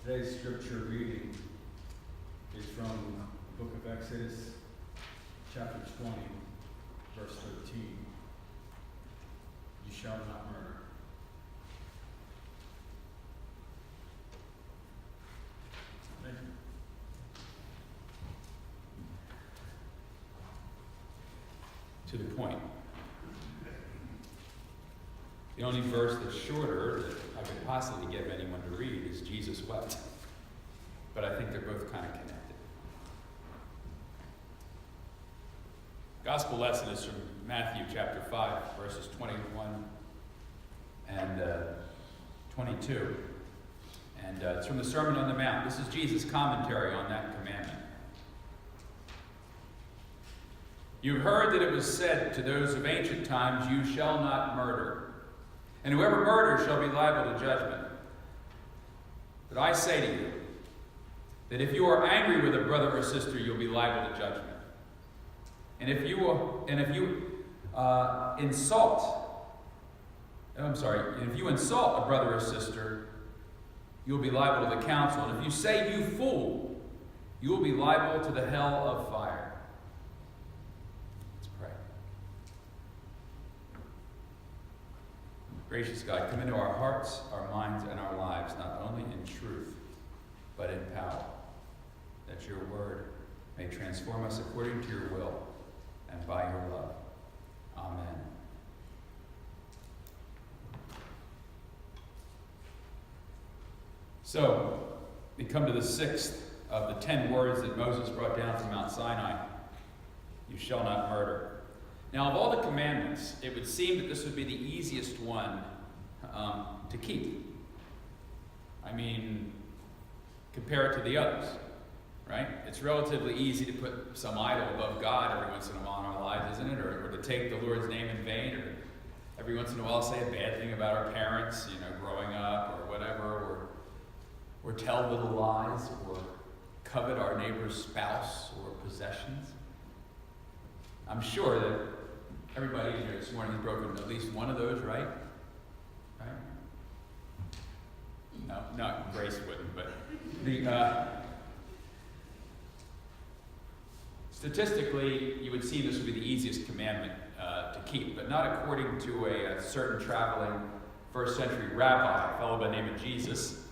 Today's scripture reading is from the book of Exodus, chapter 20, verse 13. You shall not murder. Thank you. To the point. The only verse that's shorter that I could possibly get anyone to read is Jesus wept. But I think they're both kind of connected. Gospel lesson is from Matthew chapter 5, verses 21 and 22. And it's from the Sermon on the Mount. This is Jesus' commentary on that commandment. You've heard that it was said to those of ancient times, you shall not murder. And whoever murders shall be liable to judgment. But I say to you, that if you are angry with a brother or sister, you'll be liable to judgment. And if you insult a brother or sister, you'll be liable to the council. And if you say, you fool, you will be liable to the hell of fire. Let's pray. Gracious God, come into our hearts, our minds, and our lives, not only in truth, but in power, that your word may transform us according to your will and by your love. Amen. So, we come to the sixth of the 10 words that Moses brought down from Mount Sinai. You shall not murder. Now, of all the commandments, it would seem that this would be the easiest one to keep. I mean, compare it to the others, right? It's relatively easy to put some idol above God every once in a while in our lives, isn't it? Or to take the Lord's name in vain, or every once in a while say a bad thing about our parents, growing up or whatever, or tell little lies, or covet our neighbor's spouse or possessions. I'm sure that everybody in here this morning has broken at least one of those, right? Right? No, Grace wouldn't, but statistically, you would see this would be the easiest commandment to keep, but not according to a certain traveling first century rabbi, a fellow by the name of Jesus.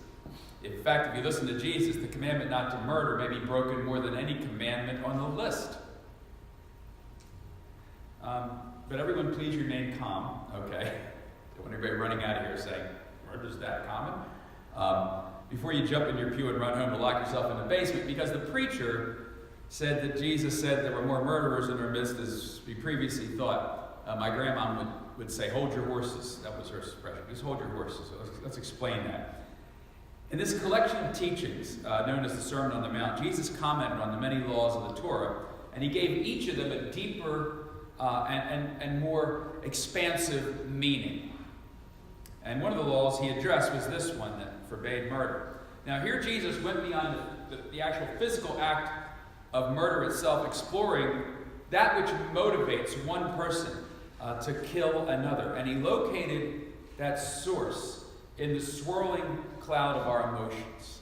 In fact, if you listen to Jesus, the commandment not to murder may be broken more than any commandment on the list. But everyone please remain calm, okay? Don't want anybody running out of here saying, murder's that common? Before you jump in your pew and run home to lock yourself in the basement, because the preacher said that Jesus said there were more murderers in our midst as we previously thought. My grandma would say, hold your horses. That was her expression. Just hold your horses. So let's explain that. In this collection of teachings, known as the Sermon on the Mount, Jesus commented on the many laws of the Torah, and he gave each of them a deeper and more expansive meaning. And one of the laws he addressed was this one that forbade murder. Now here Jesus went beyond the actual physical act of murder itself, exploring that which motivates one person to kill another. And he located that source in the swirling cloud of our emotions,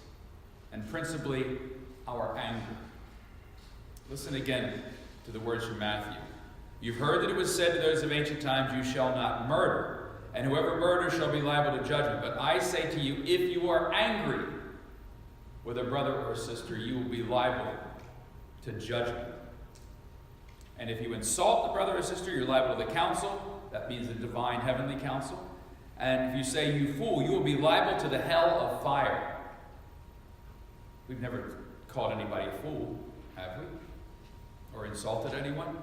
and principally our anger. Listen again to the words from Matthew. You've heard that it was said to those of ancient times, you shall not murder, and whoever murders shall be liable to judgment. But I say to you, if you are angry with a brother or a sister, you will be liable to judgment. And if you insult the brother or sister, you're liable to the council. That means the divine heavenly council. And if you say, you fool, you will be liable to the hell of fire. We've never called anybody a fool, have we? Or insulted anyone?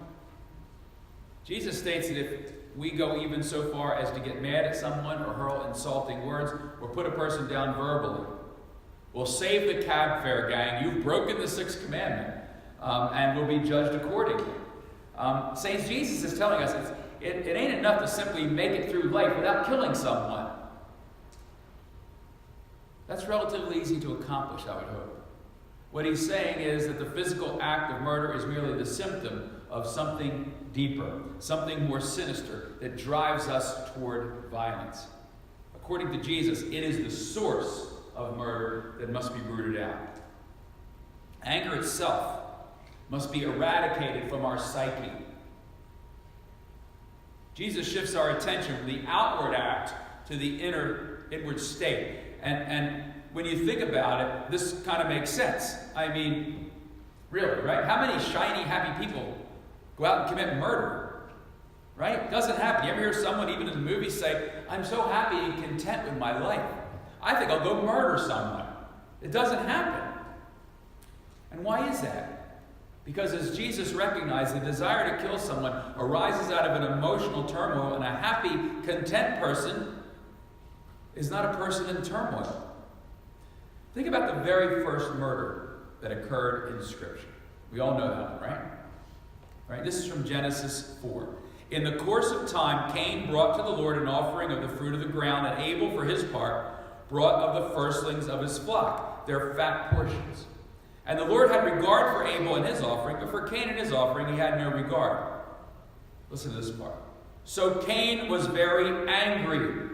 Jesus states that if we go even so far as to get mad at someone or hurl insulting words or put a person down verbally, we'll save the cab fare, gang. You've broken the sixth commandment, and will be judged accordingly. Saint Jesus is telling us it ain't enough to simply make it through life without killing someone. That's relatively easy to accomplish, I would hope. What he's saying is that the physical act of murder is merely the symptom of something deeper, something more sinister that drives us toward violence. According to Jesus, it is the source of murder that must be rooted out. Anger itself must be eradicated from our psyche. Jesus shifts our attention from the outward act to the inward state. And when you think about it, this kind of makes sense. I mean, really, right? How many shiny, happy people go out and commit murder? Right? It doesn't happen. You ever hear someone, even in the movies, say, I'm so happy and content with my life. I think I'll go murder someone. It doesn't happen. And why is that? Because as Jesus recognized, the desire to kill someone arises out of an emotional turmoil, and a happy, content person is not a person in turmoil. Think about the very first murder that occurred in Scripture. We all know that one, right? This is from Genesis 4. In the course of time, Cain brought to the Lord an offering of the fruit of the ground, and Abel, for his part, brought of the firstlings of his flock, their fat portions. And the Lord had regard for Abel and his offering, but for Cain and his offering he had no regard. Listen to this part. So Cain was very angry,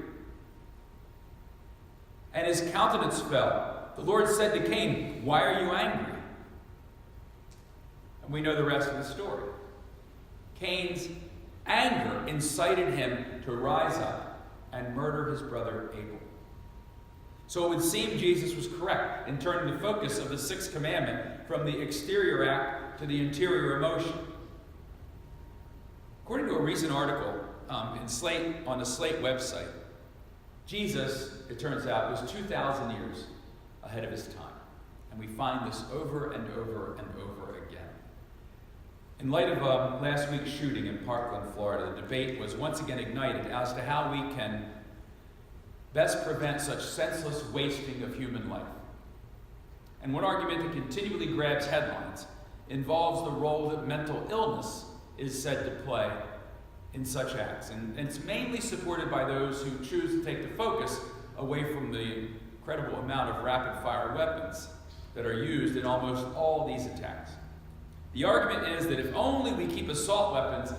and his countenance fell. The Lord said to Cain, why are you angry? And we know the rest of the story. Cain's anger incited him to rise up and murder his brother Abel. So it would seem Jesus was correct in turning the focus of the sixth commandment from the exterior act to the interior emotion. According to a recent article on the Slate website, Jesus, it turns out, was 2,000 years ahead of his time. And we find this over and over and over again. In light of last week's shooting in Parkland, Florida, the debate was once again ignited as to how we can best prevent such senseless wasting of human life. And one argument that continually grabs headlines involves the role that mental illness is said to play in such acts. And it's mainly supported by those who choose to take the focus away from the incredible amount of rapid-fire weapons that are used in almost all these attacks. The argument is that if only we keep assault weapons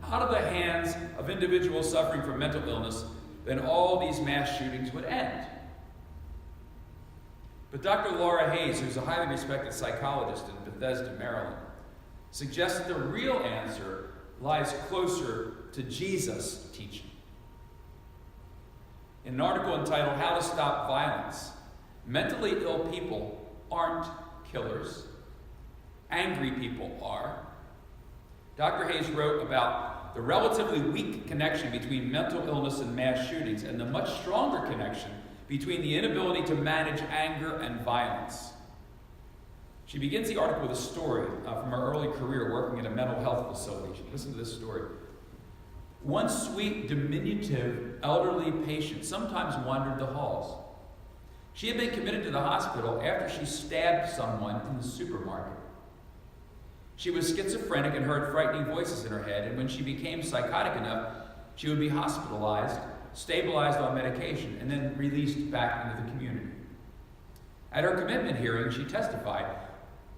out of the hands of individuals suffering from mental illness, then all these mass shootings would end. But Dr. Laura Hayes, who's a highly respected psychologist in Bethesda, Maryland, suggests that the real answer lies closer to Jesus' teaching. In an article entitled How to Stop Violence, mentally ill people aren't killers. Angry people are. Dr. Hayes wrote about the relatively weak connection between mental illness and mass shootings, and the much stronger connection between the inability to manage anger and violence. She begins the article with a story from her early career working in a mental health facility. Listen to this story. One sweet, diminutive, elderly patient sometimes wandered the halls. She had been committed to the hospital after she stabbed someone in the supermarket. She was schizophrenic and heard frightening voices in her head, and when she became psychotic enough, she would be hospitalized, stabilized on medication, and then released back into the community. At her commitment hearing, she testified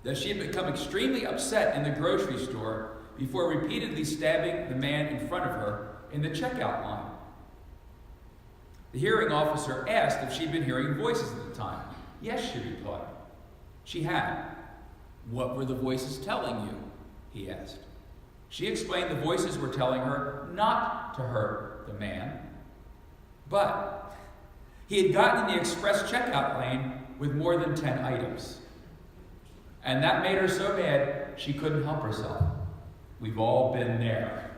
that she had become extremely upset in the grocery store before repeatedly stabbing the man in front of her in the checkout line. The hearing officer asked if she'd been hearing voices at the time. Yes, she replied. She had. What were the voices telling you? He asked. She explained the voices were telling her not to hurt the man, but he had gotten in the express checkout lane with more than 10 items. And that made her so mad she couldn't help herself. We've all been there.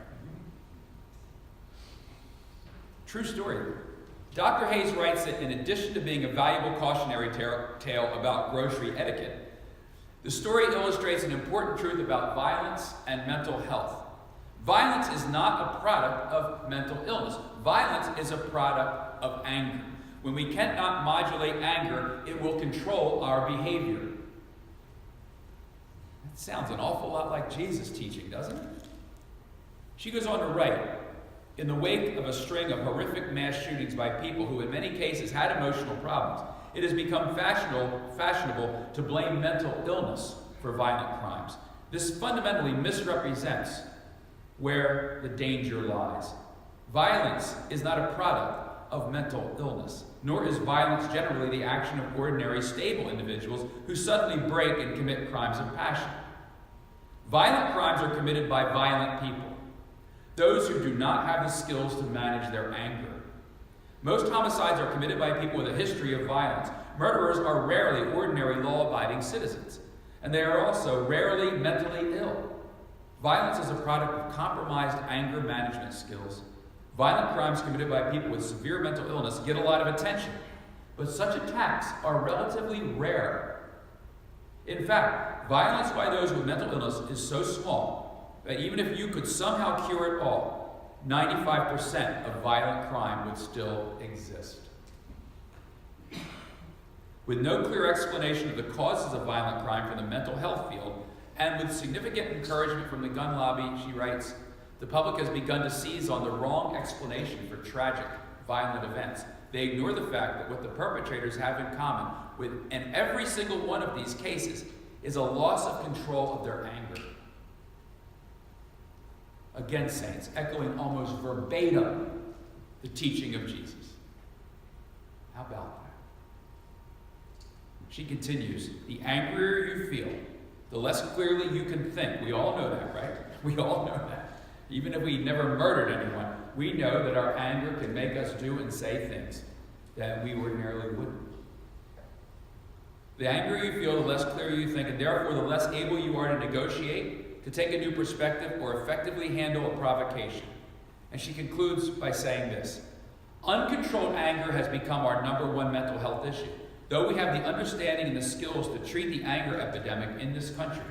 True story. Dr. Hayes writes that in addition to being a valuable cautionary tale about grocery etiquette, the story illustrates an important truth about violence and mental health. Violence is not a product of mental illness. Violence is a product of anger. When we cannot modulate anger, it will control our behavior. That sounds an awful lot like Jesus' teaching, doesn't it? She goes on to write, in the wake of a string of horrific mass shootings by people who in many cases had emotional problems, it has become fashionable to blame mental illness for violent crimes. This fundamentally misrepresents where the danger lies. Violence is not a product of mental illness, nor is violence generally the action of ordinary, stable individuals who suddenly break and commit crimes of passion. Violent crimes are committed by violent people, those who do not have the skills to manage their anger. Most homicides are committed by people with a history of violence. Murderers are rarely ordinary law-abiding citizens, and they are also rarely mentally ill. Violence is a product of compromised anger management skills. Violent crimes committed by people with severe mental illness get a lot of attention, but such attacks are relatively rare. In fact, violence by those with mental illness is so small that even if you could somehow cure it all, 95% of violent crime would still exist. With no clear explanation of the causes of violent crime from the mental health field, and with significant encouragement from the gun lobby, she writes, the public has begun to seize on the wrong explanation for tragic, violent events. They ignore the fact that what the perpetrators have in common with in every single one of these cases is a loss of control of their anger. Again, saints, echoing almost verbatim the teaching of Jesus. How about that? She continues, the angrier you feel, the less clearly you can think. We all know that, right? We all know that. Even if we never murdered anyone, we know that our anger can make us do and say things that we ordinarily wouldn't. The angrier you feel, the less clear you think, and therefore the less able you are to negotiate, to take a new perspective, or effectively handle a provocation. And she concludes by saying this, uncontrolled anger has become our number one mental health issue, though we have the understanding and the skills to treat the anger epidemic in this country.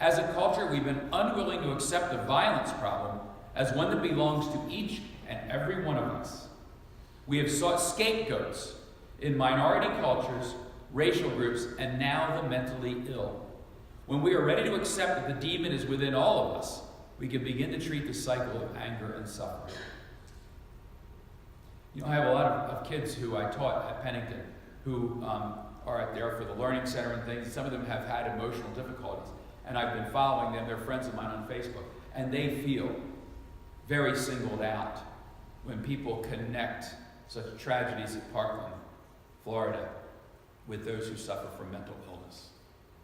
As a culture, we've been unwilling to accept the violence problem as one that belongs to each and every one of us. We have sought scapegoats in minority cultures, racial groups, and now the mentally ill. When we are ready to accept that the demon is within all of us, we can begin to treat the cycle of anger and suffering. You know, I have a lot of kids who I taught at Pennington who are out there for the Learning Center and things. Some of them have had emotional difficulties. And I've been following them. They're friends of mine on Facebook. And they feel very singled out when people connect such tragedies at Parkland, Florida, with those who suffer from mental illness.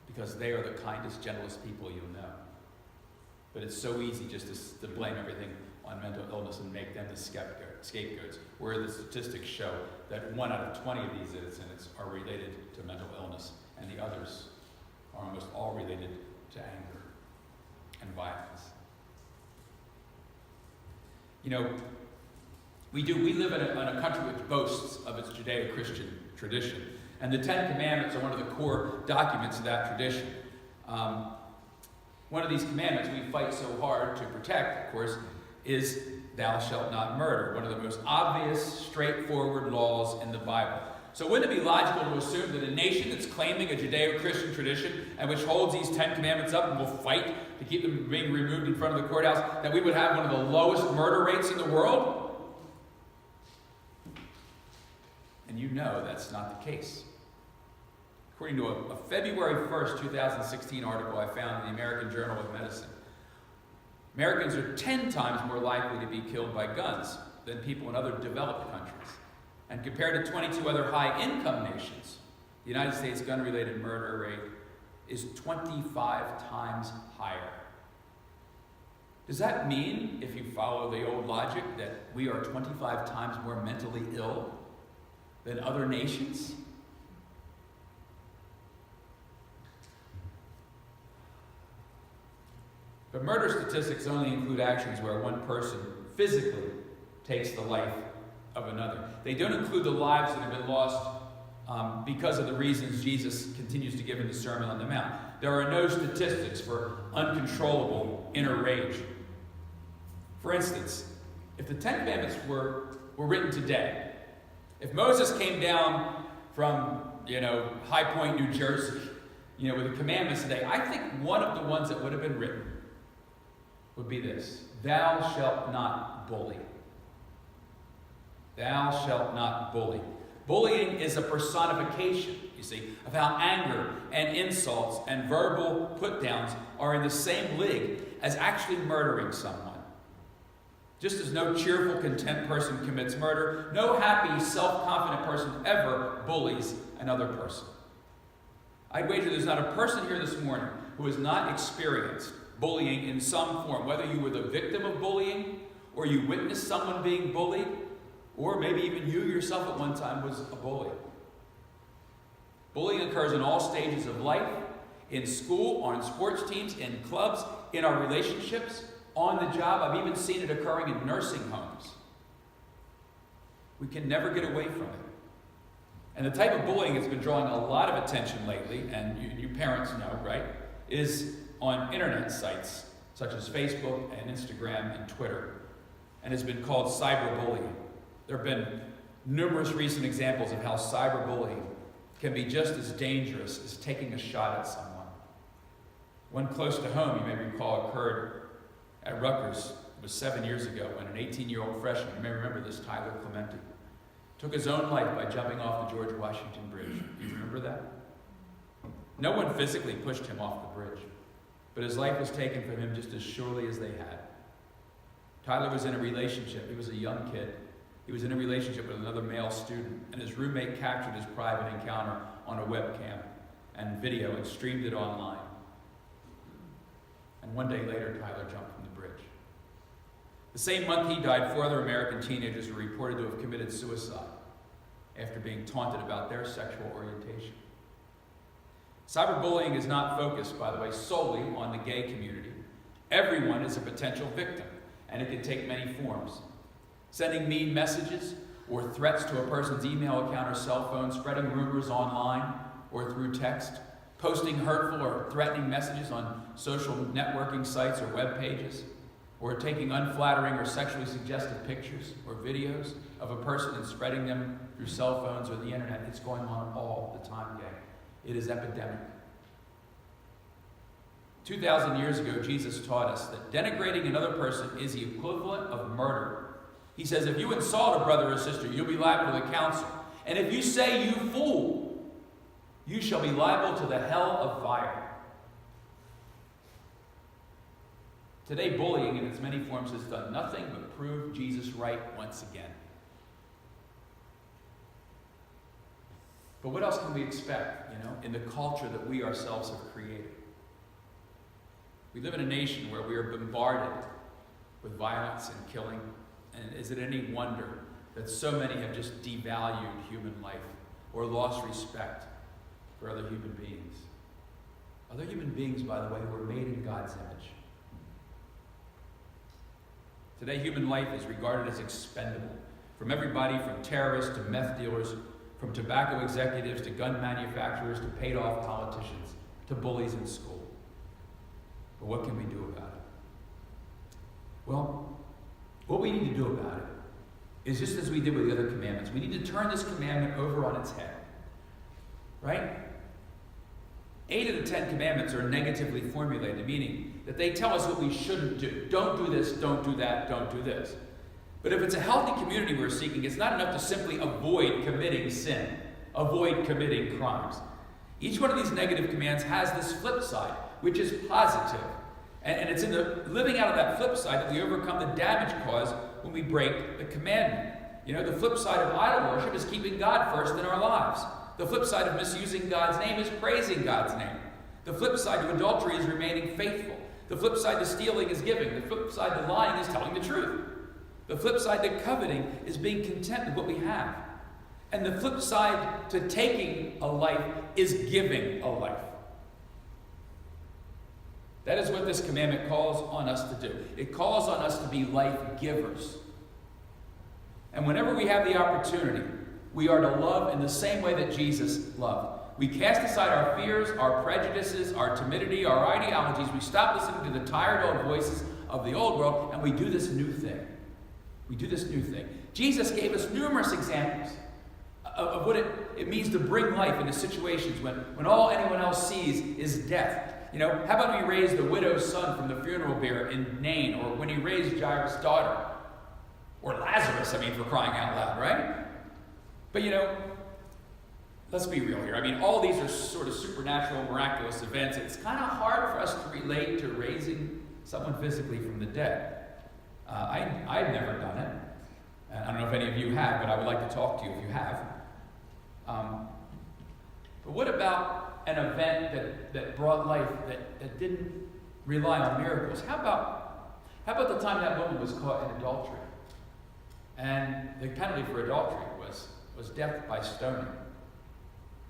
Because they are the kindest, gentlest people you'll know. But it's so easy just to blame everything on mental illness and make them the scapegoats, where the statistics show that 1 out of 20 of these incidents are related to mental illness, and the others are almost all related to anger and violence. You know, we live in a country which boasts of its Judeo-Christian tradition, and the Ten Commandments are one of the core documents of that tradition. One of these commandments we fight so hard to protect, of course, is thou shalt not murder, one of the most obvious, straightforward laws in the Bible. So wouldn't it be logical to assume that a nation that's claiming a Judeo-Christian tradition and which holds these 10 commandments up and will fight to keep them from being removed in front of the courthouse, that we would have one of the lowest murder rates in the world? And you know that's not the case. According to a February 1st, 2016 article I found in the American Journal of Medicine, Americans are 10 times more likely to be killed by guns than people in other developed countries. And compared to 22 other high-income nations, the United States gun-related murder rate is 25 times higher. Does that mean, if you follow the old logic, that we are 25 times more mentally ill than other nations? But murder statistics only include actions where one person physically takes the life of another. They don't include the lives that have been lost because of the reasons Jesus continues to give in the Sermon on the Mount. There are no statistics for uncontrollable inner rage. For instance, if the Ten Commandments were written today, if Moses came down from, High Point, New Jersey, with the commandments today, I think one of the ones that would have been written would be this: thou shalt not bully. Thou shalt not bully. Bullying is a personification, you see, of how anger and insults and verbal put-downs are in the same league as actually murdering someone. Just as no cheerful, content person commits murder, no happy, self-confident person ever bullies another person. I'd wager there's not a person here this morning who has not experienced bullying in some form, whether you were the victim of bullying, or you witnessed someone being bullied, or maybe even you yourself at one time was a bully. Bullying occurs in all stages of life, in school, on sports teams, in clubs, in our relationships, on the job. I've even seen it occurring in nursing homes. We can never get away from it. And the type of bullying that's been drawing a lot of attention lately, and you parents know, right, is on internet sites such as Facebook and Instagram and Twitter, and has been called cyberbullying. There have been numerous recent examples of how cyberbullying can be just as dangerous as taking a shot at someone. One close to home, you may recall, occurred at Rutgers. It was 7 years ago when an 18-year-old freshman, you may remember this, Tyler Clementi, took his own life by jumping off the George Washington Bridge. Do you remember that? No one physically pushed him off the bridge, but his life was taken from him just as surely as they had. Tyler was in a relationship. He was a young kid. He was in a relationship with another male student, and his roommate captured his private encounter on a webcam and video and streamed it online. And one day later, Tyler jumped from the bridge. The same month he died, 4 other American teenagers were reported to have committed suicide after being taunted about their sexual orientation. Cyberbullying is not focused, by the way, solely on the gay community. Everyone is a potential victim, and it can take many forms. Sending mean messages or threats to a person's email account or cell phone, spreading rumors online or through text, posting hurtful or threatening messages on social networking sites or web pages, or taking unflattering or sexually suggestive pictures or videos of a person and spreading them through cell phones or the internet. It's going on all the time, gang. It is epidemic. 2,000 years ago, Jesus taught us that denigrating another person is the equivalent of murder. He says, if you insult a brother or sister, you'll be liable to the council. And if you say, you fool, you shall be liable to the hell of fire. Today, bullying in its many forms has done nothing but prove Jesus right once again. But what else can we expect, in the culture that we ourselves have created? We live in a nation where we are bombarded with violence and killing. And is it any wonder that so many have just devalued human life or lost respect for other human beings? Other human beings, by the way, who were made in God's image. Today, human life is regarded as expendable. From everybody from terrorists to meth dealers, from tobacco executives to gun manufacturers to paid-off politicians to bullies in school. But what can we do about it? Well, what we need to do about it is just as we did with the other commandments. We need to turn this commandment over on its head. Right? 8 of the 10 commandments are negatively formulated, meaning that they tell us what we shouldn't do. Don't do this, don't do that, don't do this. But if it's a healthy community we're seeking, it's not enough to simply avoid committing sin, avoid committing crimes. Each one of these negative commands has this flip side, which is positive. And it's in the living out of that flip side that we overcome the damage caused when we break the commandment. The flip side of idol worship is keeping God first in our lives. The flip side of misusing God's name is praising God's name. The flip side to adultery is remaining faithful. The flip side to stealing is giving. The flip side to lying is telling the truth. The flip side to coveting is being content with what we have. And the flip side to taking a life is giving a life. That is what this commandment calls on us to do. It calls on us to be life givers. And whenever we have the opportunity, we are to love in the same way that Jesus loved. We cast aside our fears, our prejudices, our timidity, our ideologies. We stop listening to the tired old voices of the old world, and we do this new thing. We do this new thing. Jesus gave us numerous examples of what it means to bring life into situations when all anyone else sees is death. How about when he raised the widow's son from the funeral bier in Nain, or when he raised Jairus' daughter, or Lazarus, for crying out loud, right? But let's be real here. All these are sort of supernatural, miraculous events. It's kind of hard for us to relate to raising someone physically from the dead. I've never done it. And I don't know if any of you have, but I would like to talk to you if you have. But what about an event that brought life, that didn't rely on miracles? How about the time that woman was caught in adultery? And the penalty for adultery was death by stoning.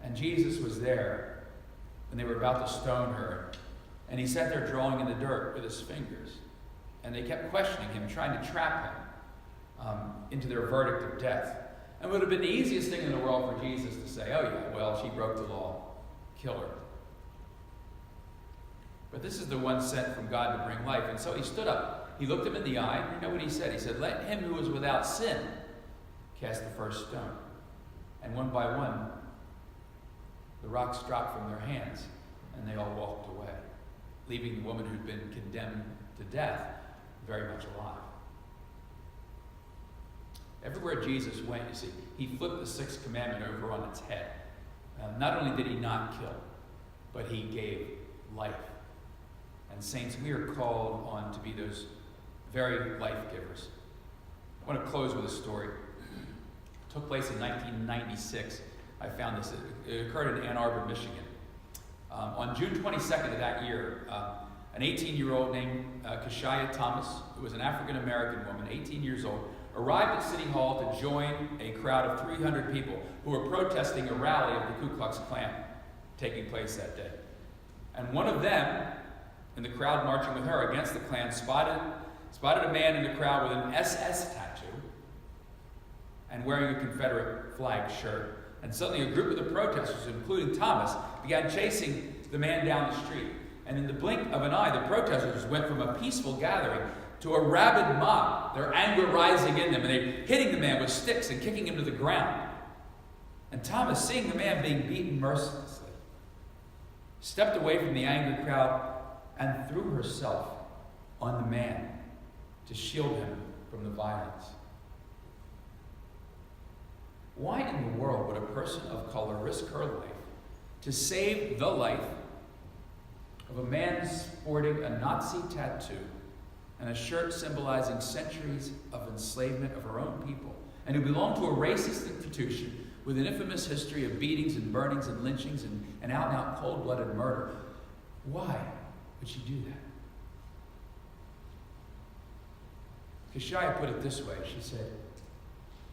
And Jesus was there when they were about to stone her. And he sat there drawing in the dirt with his fingers. And they kept questioning him, trying to trap him into their verdict of death. And it would have been the easiest thing in the world for Jesus to say, oh yeah, well, she broke the law. Kill her. But this is the one sent from God to bring life. And so he stood up. He looked him in the eye. And you know what he said? He said, let him who is without sin cast the first stone. And one by one, the rocks dropped from their hands, and they all walked away, leaving the woman who'd been condemned to death very much alive. Everywhere Jesus went, you see, he flipped the sixth commandment over on its head. Not only did he not kill, but he gave life. And saints, we are called on to be those very life givers. I want to close with a story. It took place in 1996. I found this. It occurred in Ann Arbor, Michigan. On June 22nd of that year, an 18-year-old named Keshia Thomas, who was an African-American woman, 18 years old, arrived at City Hall to join a crowd of 300 people who were protesting a rally of the Ku Klux Klan taking place that day. And one of them, in the crowd marching with her against the Klan, spotted a man in the crowd with an SS tattoo and wearing a Confederate flag shirt. And suddenly a group of the protesters, including Thomas, began chasing the man down the street. And in the blink of an eye, the protesters went from a peaceful gathering to a rabid mob, their anger rising in them, and they hitting the man with sticks and kicking him to the ground. And Thomas, seeing the man being beaten mercilessly, stepped away from the angry crowd and threw herself on the man to shield him from the violence. Why in the world would a person of color risk her life to save the life of a man sporting a Nazi tattoo and a shirt symbolizing centuries of enslavement of her own people, and who belonged to a racist institution with an infamous history of beatings and burnings and lynchings and out-and-out cold-blooded murder? Why would she do that? Keshia put it this way. She said,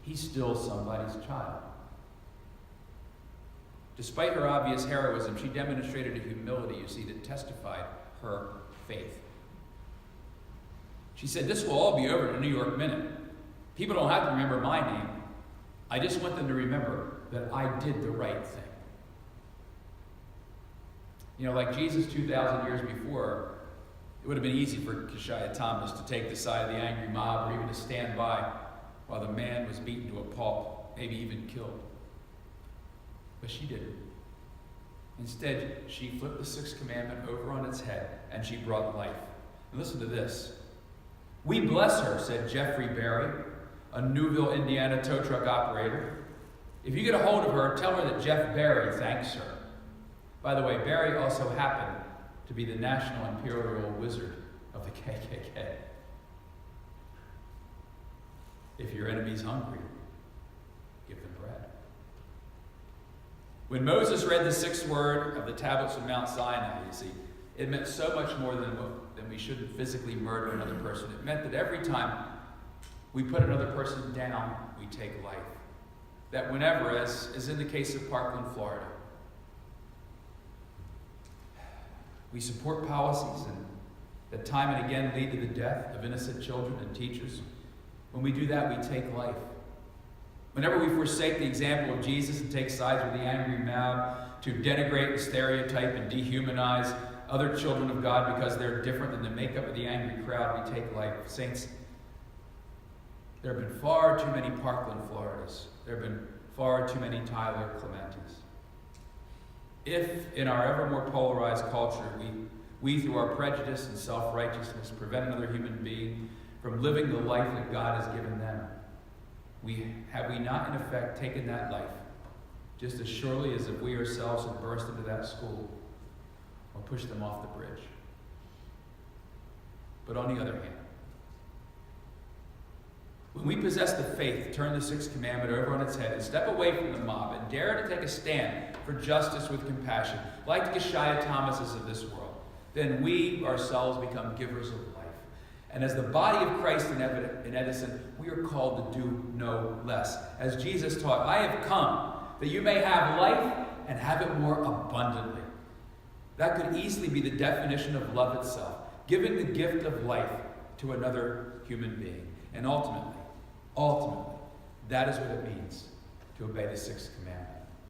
he's still somebody's child. Despite her obvious heroism, she demonstrated a humility, you see, that testified her faith. She said, this will all be over in a New York minute. People don't have to remember my name. I just want them to remember that I did the right thing. You know, like Jesus 2,000 years before, it would have been easy for Keshia Thomas to take the side of the angry mob or even to stand by while the man was beaten to a pulp, maybe even killed. But she didn't. Instead, she flipped the sixth commandment over on its head, and she brought life. And listen to this. We bless her, said Jeffrey Berry, a Newville, Indiana tow truck operator. If you get a hold of her, tell her that Jeff Berry thanks her. By the way, Berry also happened to be the National Imperial Wizard of the KKK. If your enemy's hungry, give them bread. When Moses read the sixth word of the tablets of Mount Sinai, you see, it meant so much more than we shouldn't physically murder another person. It meant that every time we put another person down, we take life. That whenever, as in the case of Parkland, Florida, we support policies that time and again lead to the death of innocent children and teachers, when we do that, we take life. Whenever we forsake the example of Jesus and take sides with the angry mob to denigrate and stereotype and dehumanize other children of God because they're different than the makeup of the angry crowd, we take life. Saints, there have been far too many Parkland Floridas. There have been far too many Tyler Clementis. If, in our ever more polarized culture, we through our prejudice and self-righteousness, prevent another human being from living the life that God has given them, have we not, in effect, taken that life just as surely as if we ourselves had burst into that school or pushed them off the bridge? But on the other hand, When we possess the faith to turn the sixth commandment over on its head and step away from the mob and dare to take a stand for justice with compassion, like the Geshaya Thomases of this world, then we ourselves become givers of life. And as the body of Christ in Edison, we are called to do no less. As Jesus taught, I have come that you may have life and have it more abundantly. That could easily be the definition of love itself, giving the gift of life to another human being. And ultimately, that is what it means to obey the sixth commandment.